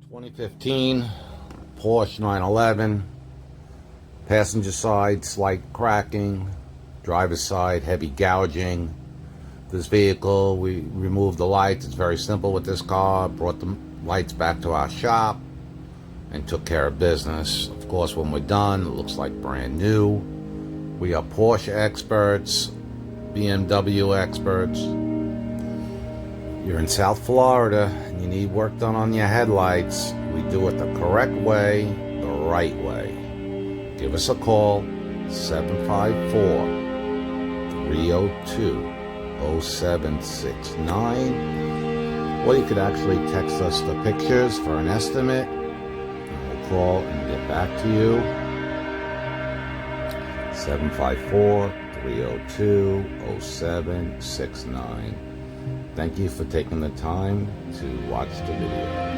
2015 Porsche 911, passenger side slight cracking, driver's side heavy gouging. This vehicle, we removed the lights. It's very simple with this car. Brought the lights back to our shop and took care of business. Of course, when we're done, it looks like brand new. We are Porsche experts, BMW experts. You're in South Florida and you need work done on your headlights. We do it the correct way, the right way. Give us a call, 754-302-0769. Or you could actually text us the pictures for an estimate, and we'll call and get back to you. 754-302-0769. Thank you for taking the time to watch the video.